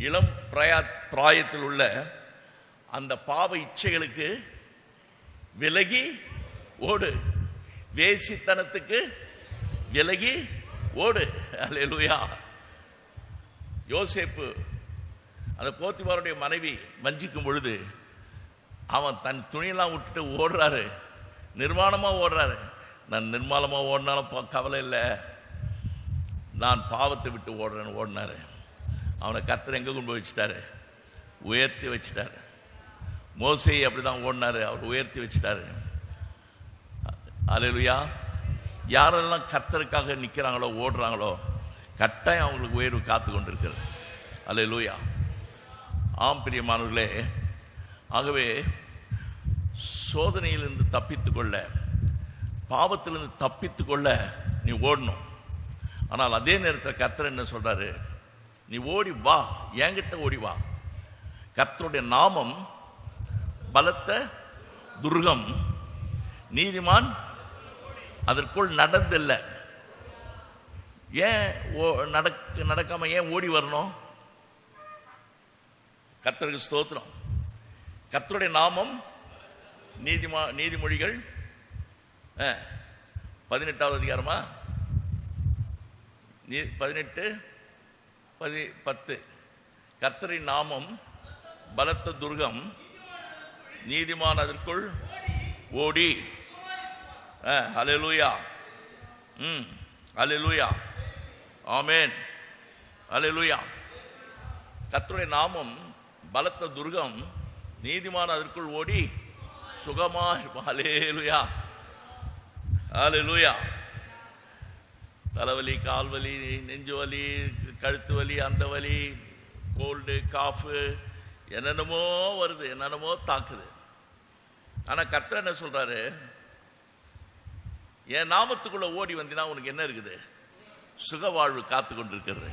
இளம் பிராயத்தில் உள்ள அந்த பாவ இச்சைகளுக்கு விலகி ஓடு. வேசித்தனத்துக்கு விலகி ஓடு. அல்லேலூயா. யோசேப்பு அந்த போத்திபாருடைய மனைவி வஞ்சிக்கும் பொழுது அவன் தன் துணியெல்லாம் விட்டுட்டு ஓடுறாரு, நிர்வாணமாக ஓடுறாரு. நான் நிர்மாலமாக ஓடினாலும் கவலை இல்லை, நான் பாவத்தை விட்டு ஓடுறேன்னு ஓடினாரு. அவனை கர்த்தர் எங்கே கொண்டு போய் வச்சுட்டாரு? உயர்த்தி வச்சுட்டாரு. மோசேயை அப்படி தான் ஓடினாரு, அவர் உயர்த்தி வச்சுட்டாரு. அல்லேலூயா. யாரெல்லாம் கர்த்தருக்காக நிற்கிறாங்களோ ஓடுறாங்களோ கட்டாயம் அவங்களுக்கு உயர்வு காத்து கொண்டு இருக்கிறது. அல்லேலூயா. ஆம் பிரியமானவர்களே, ஆகவே சோதனையிலிருந்து தப்பித்து கொள்ள, பாவத்திலிருந்து தப்பித்து கொள்ள நீ ஓடணும். ஆனால் அதே நேரத்தில் கர்த்தர் என்ன சொல்றாரு? நீ ஓடி வா, என்கிட்ட ஓடி வா. கர்த்தருடைய நாமம் பலத்த துர்கம், நீதிமான் அதற்குள் நடந்தில்லை. ஏன் நடக்காம ஏன் ஓடி வரணும்? கர்த்தருக்கு ஸ்தோத்திரம். கர்த்தருடைய நாமம் நீதிமொழிகள் 18வது அதிகாரமா 18:10. கர்த்தரின் நாமம் பலத்த துர்கம், நீதிமான் அதற்குள் ஓடி. அல்லேலூயா. அல்லேலூயா. ஆமென். அல்லேலூயா. கர்த்தருடைய நாமம் பலத்த துர்கம், நீதிமான் அதற்குள் ஓடி சுகமா இருப்பான். அல்லேலூயா. அல்லேலூயா. தலைவலி, கால்வலி, நெஞ்சு வலி, கழுத்து வலி, அந்த வலி, கோல்டு, காஃபு, என்னென்னமோ வருது, என்னென்னமோ தாக்குது. ஆனால் கர்த்தர் என்ன சொல்றாரு? என் நாமத்துக்குள்ள ஓடி வந்தினா உனக்கு என்ன இருக்குது? சுக வாழ்வு காத்து கொண்டிருக்கிறது.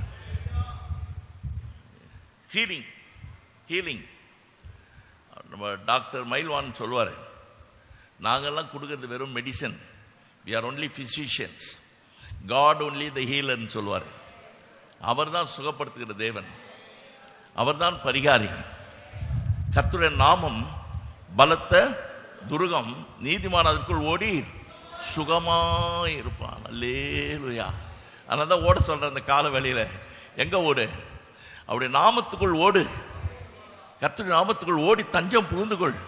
ஹீலிங். ஹீலிங். நம்ம டாக்டர் மைல்வான் சொல்லுவார், நாங்கள்லாம் கொடுக்கறது வெறும் medicine, we are only physicians, God only the healer ன்னு சொல்லுவார். அவர் தான் சுகப்படுத்துகிற தேவன், அவர் தான் பரிகாரி. கர்த்தருடைய நாமம் பலத்த துர்கம், நீதிமான் அதற்குள் ஓடி சுகமாய் இருப்பான். அல்லேலூயா. அதனால தான் ஓட சொல்ற அந்த கால வேளையில எங்க ஓடு? அவருடைய நாமத்துக்குள் ஓடு. கர்த்தருடைய நாமத்துக்குள் ஓடி தஞ்சம் புகுந்துகொள்.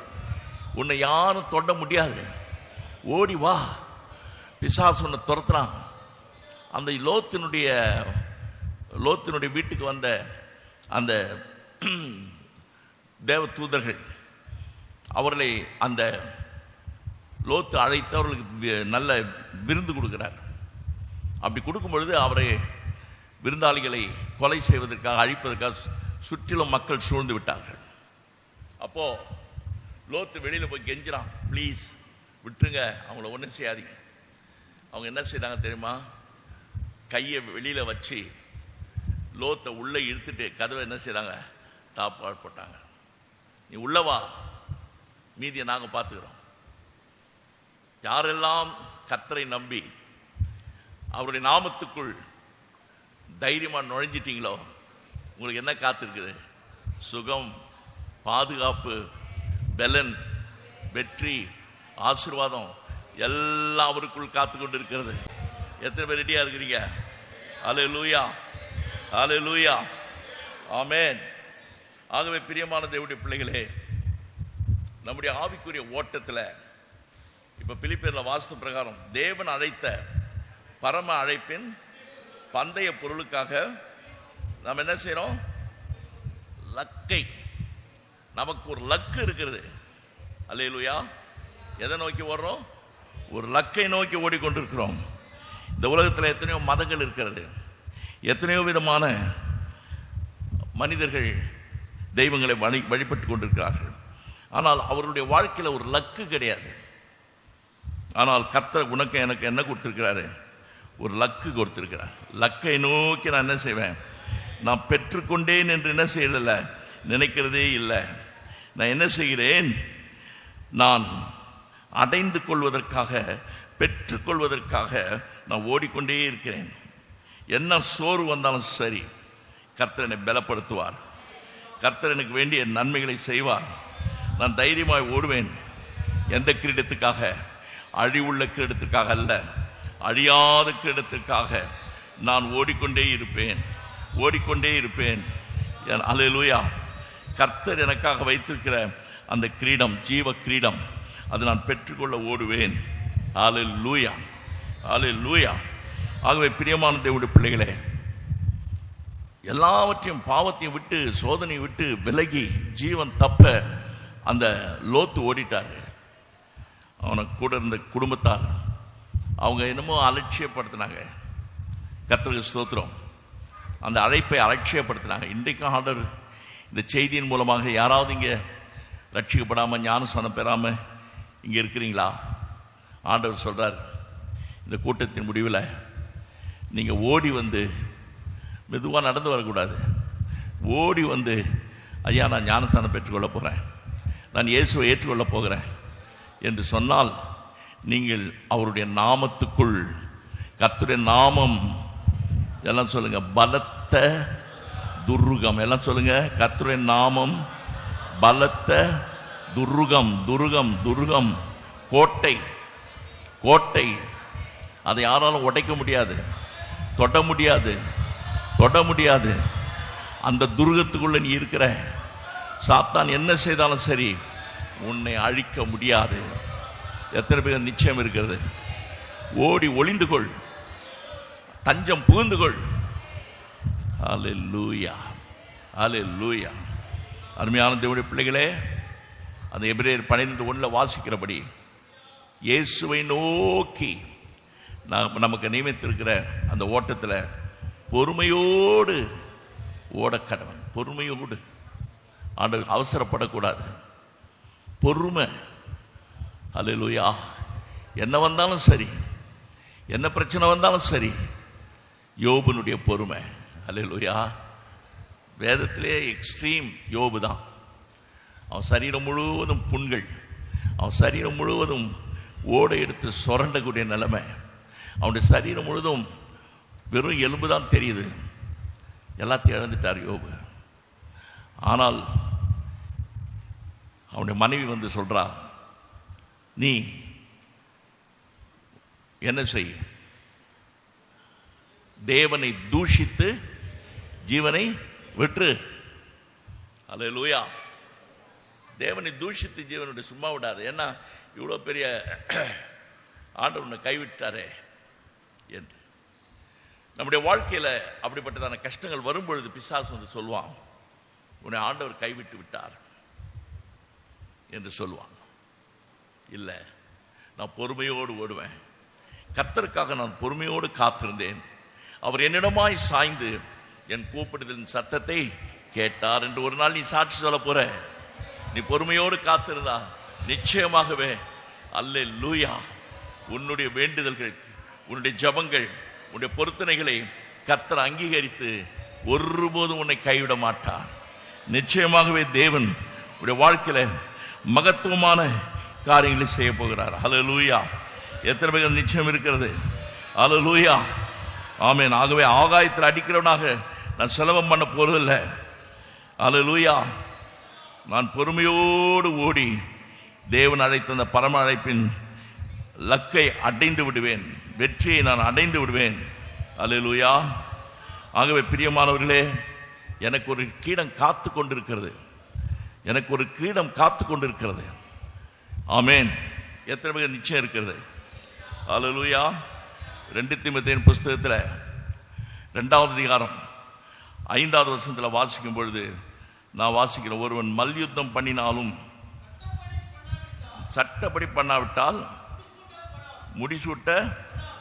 உன்னை யாரும் தொட முடியாது. ஓடி வா. பிசாசு உன்னை துரத்துறான். அந்த லோத்தினுடைய வீட்டுக்கு வந்த அந்த தேவ தூதர்கள் அவர்களை அந்த லோத்து அழைத்து அவர்களுக்கு நல்ல விருந்து கொடுக்கிறார். அப்படி கொடுக்கும் பொழுது அவரை விருந்தாளிகளை கொலை செய்வதற்காக, அழிப்பதற்காக சுற்றிலும் மக்கள் சூழ்ந்து விட்டார்கள். அப்போ லோத்து வெளியில போய் கெஞ்சிறான், ப்ளீஸ் விட்டுருங்க, அவங்கள ஒன்றும் செய்யாதீங்க. அவங்க என்ன செய்தாங்க தெரியுமா? கையை வெளியில வச்சு லோத்தை உள்ளே இழுத்துட்டு கதவை என்ன செய்தாங்க? தாப்பாடு போட்டாங்க. நீ உள்ளவா, மீதியை நாங்கள் பார்த்துக்கிறோம். யாரெல்லாம் கர்த்தரை நம்பி அவருடைய நாமத்துக்குள் தைரியமா நுழைஞ்சிட்டீங்களோ உங்களுக்கு என்ன காத்திருக்குது? சுகம், பாதுகாப்பு, பலன், வெற்றி, ஆசீர்வாதம் எல்லாம் அவருக்குள் காத்து கொண்டு இருக்கிறது. எத்தனை பேர் ரெடியா இருக்கிறீங்க? அல்லேலூயா, அல்லேலூயா, ஆமென். ஆகவே பிரியமான தேவனுடைய பிள்ளைகளே, நம்முடைய ஆவிக்குரிய ஓட்டத்தில் இப்ப பிலிப்பியர்ல வாஸ்து பிரகாரம் தேவன் அழைத்த பரம அழைப்பின் பந்தய பொருளுக்காக நாம் என்ன செய்யறோம்? லக்கை, நமக்கு ஒரு லக்கு இருக்கிறது. அல்லேலூயா. எதை நோக்கி ஓடுறோம்? ஒரு லக்கை நோக்கி ஓடிக்கொண்டிருக்கிறோம். இந்த உலகத்தில் எத்தனையோ மதங்கள் இருக்கிறது, எத்தனையோ விதமான மனிதர்கள் தெய்வங்களை வழிபட்டு கொண்டிருக்கிறார்கள். ஆனால் அவருடைய வாழ்க்கையில் ஒரு லக்கு கிடையாது. ஆனால் கர்த்தர் உனக்கு எனக்கு என்ன கொடுத்திருக்கிறாரு? ஒரு லக்கு கொடுத்திருக்கிறார். லக்கை நோக்கி நான் என்ன செய்வேன்? நான் பெற்றுக்கொண்டேன் என்று என்ன செய்யல, நினைக்கிறதே இல்லை. நான் என்ன செய்கிறேன்? நான் அடைந்து கொள்வதற்காக, பெற்றுக்கொள்வதற்காக நான் ஓடிக்கொண்டே இருக்கிறேன். என்ன சோறு வந்தாலும் சரி, கர்த்தர் என்னை பலப்படுத்துவார். கர்த்தர் எனக்கு வேண்டிய நன்மைகளை செய்வார். நான் தைரியமாய் ஓடுவேன். எந்த கிரீடத்துக்காக? அழிவுள்ள கிரீடத்திற்காக அல்ல, அழியாத கிரீடத்திற்காக நான் ஓடிக்கொண்டே இருப்பேன், ஓடிக்கொண்டே இருப்பேன். அல்லேலூயா. கர்த்தர் எனக்காக வைத்திருக்கிற அந்த கிரீடம், ஜீவ கிரீடம், அதை நான் பெற்றுக்கொள்ள ஓடுவேன். அல்லேலூயா, அல்லேலூயா. ஆகவே பிரியமான தேவனுடைய பிள்ளைகளே, எல்லாவற்றையும் பாவத்தையும் விட்டு, சோதனையை விட்டு விலகி ஜீவன் தப்ப அந்த லோத்து ஓடிட்டாரு. அவனுக்கு கூட இருந்த குடும்பத்தார் அவங்க என்னமோ அலட்சியப்படுத்தினாங்க. கர்த்தருக்கு ஸ்தோத்திரம். அந்த அழைப்பை அலட்சியப்படுத்தினாங்க. இன்றைக்கும் ஆண்டவர் இந்த செய்தியின் மூலமாக யாராவது இங்கே ரட்சிக்கப்படாமல் ஞானஸ்நானம் பெறாமல் இங்கே இருக்கிறீங்களா? ஆண்டவர் சொல்கிறார், இந்த கூட்டத்தின் முடிவில் நீங்கள் ஓடி வந்து, மெதுவாக நடந்து வரக்கூடாது, ஓடி வந்து, ஐயா நான் ஞானஸ்நானம் பெற்றுக்கொள்ள போகிறேன், நான் இயேசுவை ஏற்றுக்கொள்ள போகிறேன் என்று சொன்னால், நீங்கள் அவருடைய நாமத்துக்குள், கர்த்தருடைய நாமம், எல்லாம் சொல்லுங்க, பலத்த துர்ருகம், எல்லாம் சொல்லுங்க, கர்த்தருடைய நாமம் பலத்த துர்ருகம். துர்ருகம், துர்ருகம், கோட்டை, கோட்டை. அதை யாராலும் உடைக்க முடியாது, தொட முடியாது, தொட முடியாது. அந்த துர்கத்துக்குள்ள நீ இருக்கிற, சாத்தான் என்ன செய்தாலும் சரி உன்னை அழிக்க முடியாது. எத்தனை பேர் நிச்சயம் இருக்கிறது? ஓடி ஒளிந்து கொள், தஞ்சம் புகுந்து கொள். அல்லேலூயா, அல்லேலூயா. அருமையான தேவனுடைய பிள்ளைகளே, அந்த எபிரேயர் 12:1 வாசிக்கிறபடி இயேசுவை நோக்கி நமக்கு நியமித்திருக்கிற அந்த ஓட்டத்தில் பொறுமையோடு ஓடக்கடவன். பொறுமையோடு. ஆண்டவர் அவசரப்படக்கூடாது. பொறுமை. அல்லேலூயா. என்ன வந்தாலும் சரி, என்ன பிரச்சனை வந்தாலும் சரி, யோபுனுடைய பொறுமை. அல்லேலூயா. வேதத்திலே எக்ஸ்ட்ரீம் யோபு தான். அவன் சரீரம் முழுவதும் புண்கள், அவன் சரீரம் முழுவதும் ஓடை எடுத்து சுரண்டக்கூடிய நிலைமை. அவனுடைய சரீரம் முழுவதும் வெறும் எலும்பு தான் தெரியுது. எல்லாத்தையும் இழந்துட்டார் யோபு. ஆனால் அவனுடைய மனைவி வந்து சொல்றா, நீ என்ன செய், தேவனை தூஷித்து ஜீவனை விட்டு. அல்லேலூயா. தேவனை தூஷித்து ஜீவனுடைய சும்மா விடாது. ஏன்னா இவ்வளோ பெரிய ஆண்டவனை கைவிட்டாரே என்று. நம்முடைய வாழ்க்கையில் அப்படிப்பட்டதான கஷ்டங்கள் வரும்பொழுது பிசாசு வந்து சொல்லுவான், உன்னை ஆண்டவர் கைவிட்டு விட்டார் என்று சொல்லுவான். இல்லை, நான் பொறுமையோடு ஓடுவேன். கர்த்தருக்காக நான் பொறுமையோடு காத்திருந்தேன். அவர் என்னிடமாய் சாய்ந்து என் கூப்பிடுதலின் சத்தத்தை கேட்டார் என்று ஒரு நாள் நீ சாட்சி சொல்ல போற. நீ பொறுமையோடு காத்திருந்தா நிச்சயமாகவே அல்லேலூயா, உன்னுடைய வேண்டுதல்கள், உன்னுடைய ஜபங்கள், உன்னுடைய பொருத்தனைகளை கர்த்தர் அங்கீகரித்து ஒருபோதும் உன்னை கைவிட மாட்டார். நிச்சயமாகவே தேவன் உடைய வாழ்க்கையில மகத்துவமான காரியங்களை செய்ய போகிறார். அல்லேலூயா. எத்தனை பேர் நிச்சயம் இருக்கிறது? அல்லேலூயா. ஆமென். ஆகவே ஆகாயத்தில் அடிக்கிறவனாக நான் சிலவம் பண்ண போறதில்லை. அல்லேலூயா. நான் பொறுமையோடு ஓடி தேவன் அழைத்த அந்த பரம அழைப்பின் லக்கை அடைந்து விடுவேன், வெற்றியை நான் அடைந்து விடுவேன். அல்லேலூயா. ஆகவே பிரியமானவர்களே, எனக்கு ஒரு கிரீடம் காத்து கொண்டிருக்கிறது, எனக்கு ஒரு கிரீடம் காத்து கொண்டிருக்கிறது. ஆமென். எத்தனை பேர் நிச்சயம் இருக்கிறது? அல்லேலூயா. 2 தீமோத்தேயு புஸ்தகத்தில் 2வது அதிகாரம் 5வது வசனத்தில் வாசிக்கும் பொழுது நான் வாசிக்கிறேன், ஒருவன் மல்யுத்தம் பண்ணினாலும் சட்டப்படி பண்ணாவிட்டால் முடிசூட்ட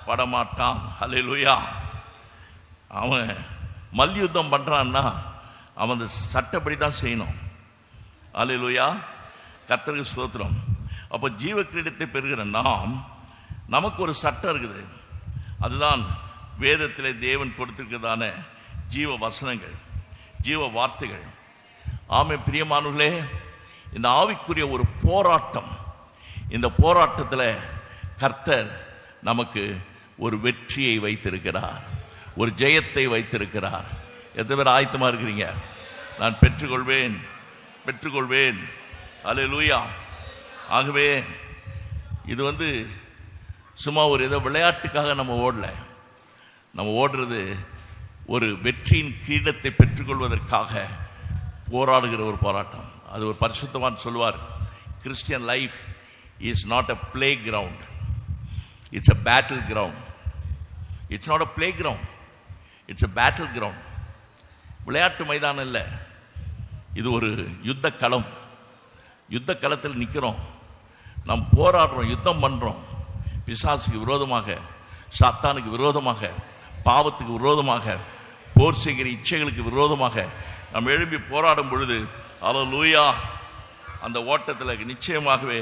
படமாட்டான். அல்லேலூயா. அவன் மல்யுத்தம் பண்றான்னா அவன் சட்டப்படி தான் செய்யணும். அல்லேலூயா. கர்த்தருக்கு ஸ்தோத்திரம். அப்போ ஜீவ கிரீடத்தை பெறுகிற நாம், நமக்கு ஒரு சட்டம் இருக்குது. அதுதான் வேதத்திலே தேவன் கொடுத்திருக்கிறதான ஜீவ வசனங்கள், ஜீவ வார்த்தைகள். ஆமே பிரியமானவர்களே, இந்த ஆவிக்குரிய ஒரு போராட்டம், இந்த போராட்டத்தில் கர்த்தர் நமக்கு ஒரு வெற்றியை வைத்திருக்கிறார், ஒரு ஜெயத்தை வைத்திருக்கிறார். எத்தனை பேர் ஆயத்தமா இருக்கிறீங்க? நான் பெற்றுக்கொள்வேன், பெற்றுக்கொள்வேன். அல்லேலூயா. ஆகவே இது சும்மா ஒரு ஏதோ விளையாட்டுக்காக நம்ம ஓடல. நம்ம ஓடுறது ஒரு வெற்றியின் கிரீடத்தை பெற்றுக்கொள்வதற்காக போராடுகிற ஒரு போராட்டம். அது ஒரு பரிசுத்தவான் சொல்லுவார், Christian life is not a play ground, it's a battle ground. It's not a play ground, it's a battle ground. விளையாட்டு மைதானம் இல்லை, இது ஒரு யுத்த களம். யுத்த களத்தில் நிற்கிறோம், நாம் போராடுறோம், யுத்தம் பண்ணுறோம். பிசாசுக்கு விரோதமாக, சாத்தானுக்கு விரோதமாக, பாவத்துக்கு விரோதமாக, போர் செய்கிற இச்சைகளுக்கு விரோதமாக நாம் எழும்பி போராடும் பொழுது, அல்லேலூயா, அந்த ஓட்டத்தில் நிச்சயமாகவே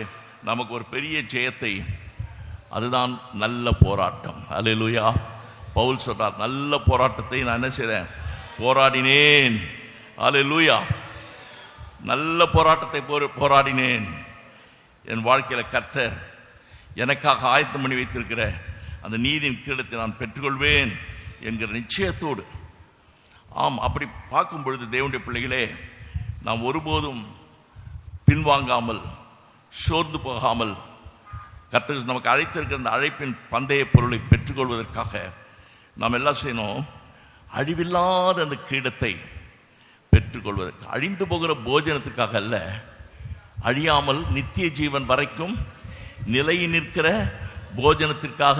நமக்கு ஒரு பெரிய ஜெயத்தை, அதுதான் நல்ல போராட்டம். அல்லேலூயா. பவுல் சொல்றார், நல்ல போராட்டத்தை நான் என்ன செய்றேன்? போராடினேன். அல்லேலூயா. நல்ல போராட்டத்தை போராடினேன். என் வாழ்க்கையில் கர்த்தர் எனக்காக ஆயத்தம் பண்ணி வைத்திருக்கிற அந்த நீதியின் கிரீடத்தை நான் பெற்றுக்கொள்வேன் என்கிற நிச்சயத்தோடு. ஆம், அப்படி பார்க்கும் பொழுது தேவனுடைய பிள்ளைகளே, நாம் ஒருபோதும் பின்வாங்காமல், சோர்ந்து போகாமல், கர்த்தர் நமக்கு அழைத்திருக்கிற அந்த அழைப்பின் பந்தய பொருளை பெற்றுக்கொள்வதற்காக நாம் எல்லாம் செய்யணும். அழிவில்லாத அந்த கிரீடத்தை பெற்றுக்கொள்வதற்கு, அழிந்து போகிற போஜனத்துக்காக அல்ல, அழியாமல் நித்திய ஜீவன் வரைக்கும் நிலை நிற்கிற போஜனத்திற்காக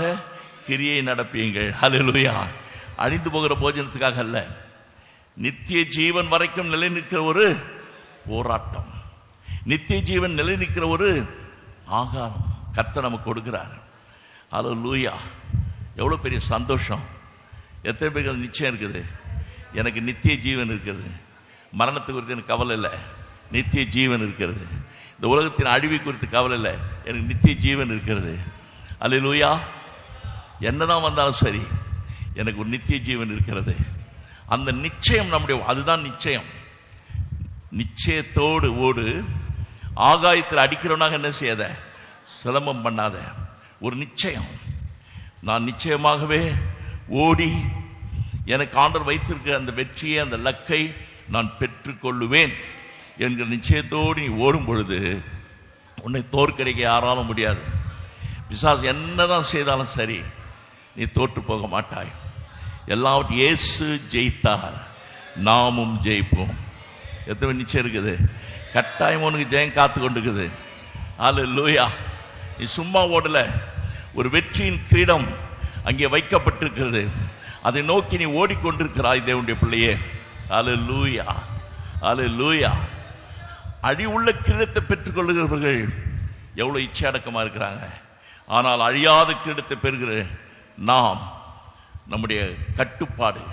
கிரியை நடப்பீங்கள். அல்லேலூயா. அழிந்து போகிற போஜனத்துக்காக அல்ல, நித்திய ஜீவன் வரைக்கும் நிலை நிற்கிற ஒரு போராட்டம், நித்திய ஜீவன் நிலை நிற்கிற ஒரு ஆகாரம் கர்த்தர் நமக்கு கொடுக்கிறார். அல்லேலூயா. எவ்வளோ பெரிய சந்தோஷம்! எத்தனை பேருக்கு நிச்சயம் இருக்குது? எனக்கு நித்திய ஜீவன் இருக்கிறது, மரணத்தை குறித்து எனக்கு கவலை இல்லை, நித்திய ஜீவன் இருக்கிறது. இந்த உலகத்தின் அழிவை குறித்து கவலை இல்லை, எனக்கு நித்திய ஜீவன் இருக்கிறது. அல்லேலூயா. என்னதான் வந்தாலும் சரி, எனக்கு ஒரு நித்திய ஜீவன் இருக்கிறது. அந்த நிச்சயம் நம்முடைய, அதுதான் நிச்சயம். நிச்சயத்தோடு ஓடு. ஆகாயத்தில் அடிக்கிறவனாக என்ன செய்யாத, சிலம்பம் பண்ணாத. ஒரு நிச்சயம், நான் நிச்சயமாகவே ஓடி எனக்கு ஆண்டவர் வைத்திருக்கிற அந்த வெற்றியை, அந்த லக்கை நான் பெற்றுக்கொள்ளுவேன் என்கிற நிச்சயத்தோடு நீ ஓடும் பொழுது உன்னை தோற்கடிக்க யாராலும் முடியாது. பிசாசு என்னதான் செய்தாலும் சரி, நீ தோற்று போக மாட்டாய். எல்லாவற்றையும் இயேசு ஜெயித்தார், நாமும் ஜெயிப்போம். எத்தனை நிச்சயம் இருக்குது? கட்டாயம் உனக்கு ஜெயம் காத்து கொண்டிருக்குது. அல்லேலூயா. நீ சும்மா ஓடல, ஒரு வெற்றியின் கிரீடம் அங்கே வைக்கப்பட்டிருக்கிறது. அதை நோக்கி நீ ஓடிக்கொண்டிருக்கிறாய் தேவனுடைய பிள்ளையே. அல்லேலூயா, அல்லேலூயா. அழி உள்ள கிரீடத்தை பெற்றுக் கொள்ளுகிறவர்கள் எவ்வளவு இச்சை அடக்கமா இருக்கிறாங்க. ஆனால் அழியாத கிரீடத்தை பெறுகிற நாம், நம்முடைய கட்டுப்பாடு,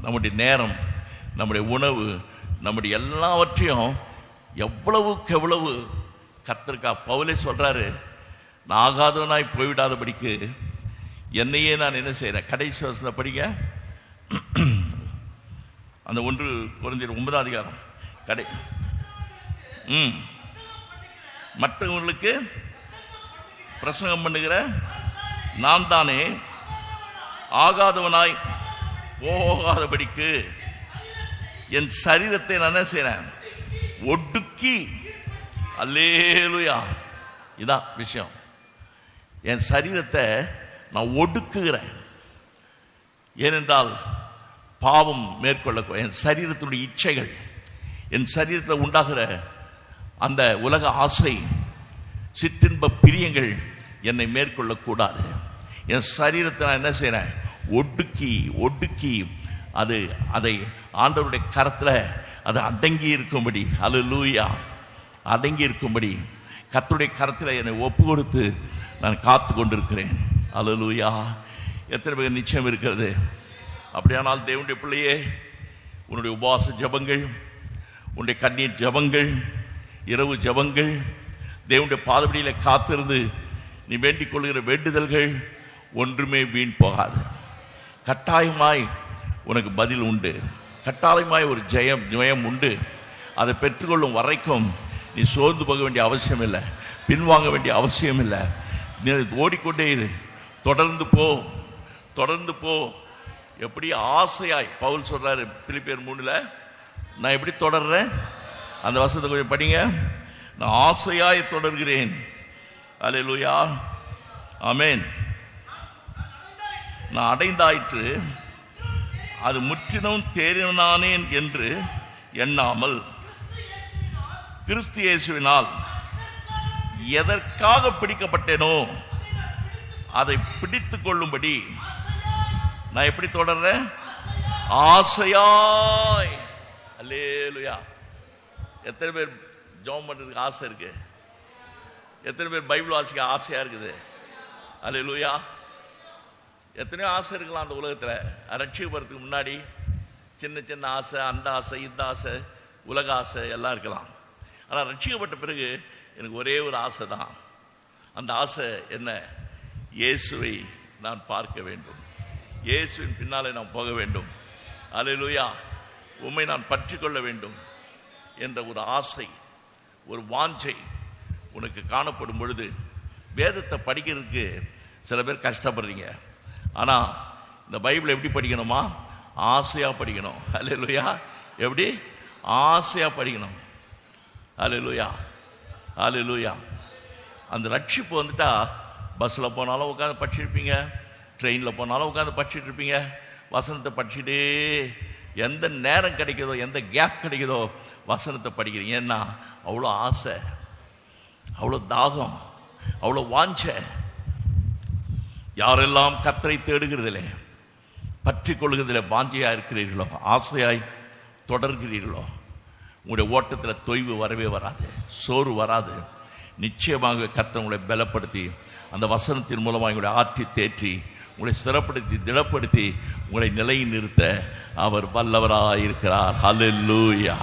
நம்முடைய நேரம், நம்முடைய உணவு, நம்முடைய எல்லாவற்றையும் எவ்வளவுக்கு எவ்வளவு கர்த்தருக்கா. பவுலே சொல்றாரு, நான் ஆகாதவனாய் போய்விடாதபடிக்கு என்னையே நான் என்ன செய்யறேன். கடைசி வசனத்தை படிங்க, அந்த 1 கொரிந்தியர் 9ஆம் அதிகாரம் கடை. மற்றவர்களுக்கு பிரசங்கம் பண்ணுகிற நான் தானே ஆகாதவனாய் போகாதபடிக்கு என் சரீரத்தை நான் என்ன செய்றேன்? ஒடுக்கி. அல்லேலூயா. இதான் விஷயம். என் சரீரத்தை நான் ஒடுக்குகிறேன். ஏனென்றால் பாவம் மேற்கொள்ள என் சரீரத்தினுடைய இச்சைகள், என் சரீரத்தில் உண்டாகிற அந்த உலக ஆசை, சிற்றின்ப பிரியங்கள் என்னை மேற்கொள்ளக்கூடாது. என் சரீரத்தை நான் என்ன செய்றேன்? ஒடுக்கி அதை ஆண்டவருடைய கரத்தில் அது அடங்கி இருக்கும்படி, அல்லேலூயா, அடங்கி இருக்கும்படி கர்த்தருடைய கரத்தில் என்னை ஒப்பு கொடுத்து நான் காத்து கொண்டிருக்கிறேன். அல்லேலூயா. எத்தனை பேர் நிச்சயம் இருக்கிறது? அப்படியானால் தேவனுடைய பிள்ளையே, உன்னுடைய உபவாச ஜபங்கள், உன்னுடைய கண்ணீர் ஜபங்கள், இரவு ஜபங்கள், தேவனுடைய பாதபடியில காத்திருந்து நீ வேண்டிக் கொள்கிற வேண்டுதல்கள் ஒன்றுமே வீண் போகாது. கட்டாயமாய் உனக்கு பதில் உண்டு. கட்டாயமாய் ஒரு ஜெயம் உண்டு. அதை பெற்றுக்கொள்ளும் வரைக்கும் நீ சோர்ந்து போக வேண்டிய அவசியம் இல்லை, பின்வாங்க வேண்டிய அவசியம் இல்லை. நீ ஓடிக்கொண்டே இரு. தொடர்ந்து போ. எப்படி ஆசையாய் பவுல் சொல்றாரு பிலிப்பியர் 3, நான் எப்படி தொடர்றேன்? அந்த வசனத்தை கொஞ்சம் படிங்க. நான் ஆசையாய் தொடர்கிறேன். அல்லேலூயா, ஆமென். நான் அடைந்தாயிற்று, அது முற்றிலும் தேறினானேன் என்று எண்ணாமல் கிறிஸ்து இயேசுவினால் எதற்காக பிடிக்கப்பட்டேனோ அதை பிடித்துக் கொள்ளும்படி நான் எப்படி தொடர்றேன்? ஆசையாய். அல்லேலூயா. எத்தனை பேர் ஜெபம் பண்றதுக்கு ஆசை இருக்கு? எத்தனை பேர் பைபிள் வாசிக்க ஆசையா இருக்குது? அல்லேலூயா. எத்தனையோ ஆசை இருக்கலாம் அந்த உலகத்தில். ரட்சிக்கப்படுறதுக்கு முன்னாடி சின்ன ஆசை, அந்த ஆசை, இந்த ஆசை, உலக ஆசை எல்லாம் இருக்கலாம். ஆனால் ரட்சிக்கப்பட்ட பிறகு எனக்கு ஒரே ஒரு ஆசை தான். அந்த ஆசை என்ன? இயேசுவை நான் பார்க்க வேண்டும், இயேசுவின் பின்னாலே நான் போக வேண்டும். அல்லேலூயா. உம்மை நான் பற்றி கொள்ள வேண்டும் என்ற ஒரு ஆசை, ஒரு வாஞ்சை உனக்கு காணப்படும் பொழுது வேதத்தை படிக்கிறதுக்கு சில பேர் கஷ்டப்படுறீங்க. ஆனால் இந்த பைபிள் எப்படி படிக்கணுமா? ஆசையாக படிக்கணும். அல்லேலூயா. எப்படி? ஆசையாக படிக்கணும். அல்லேலூயா, அல்லேலூயா. அந்த ரட்சிப்பு வந்துட்டா பஸ்ஸில் போனாலும் உட்காந்து படிச்சுருப்பீங்க, ட்ரெயினில் போனாலும் உட்காந்து படிச்சுட்டு இருப்பீங்க. வசனத்தை படிச்சுட்டே எந்த நேரம் கிடைக்குதோ, எந்த கேப் கிடைக்குதோ வசனத்தை படிக்கிறீங்க. ஏன்னா அவ்வளோ ஆசை, அவ்வளோ தாகம், அவ்வளோ வாஞ்சை. யாரெல்லாம் கர்த்தரை தேடுகிறதிலே, பற்றி கொள்கிறதிலே வாஞ்சையாக இருக்கிறீர்களோ, ஆசையாய் தொடர்கிறீர்களோ, உங்களுடைய ஓட்டத்தில் தொய்வு வரவே வராது, சோறு வராது. நிச்சயமாக கர்த்தர் உங்களை பலப்படுத்தி அந்த வசனத்தின் மூலமாக உங்களை ஆற்றி தேற்றி உங்களை ஸ்திரப்படுத்தி திடப்படுத்தி உங்களை நிலையில் நிறுத்த அவர் வல்லவராயிருக்கிறார். ஹல்லேலூயா.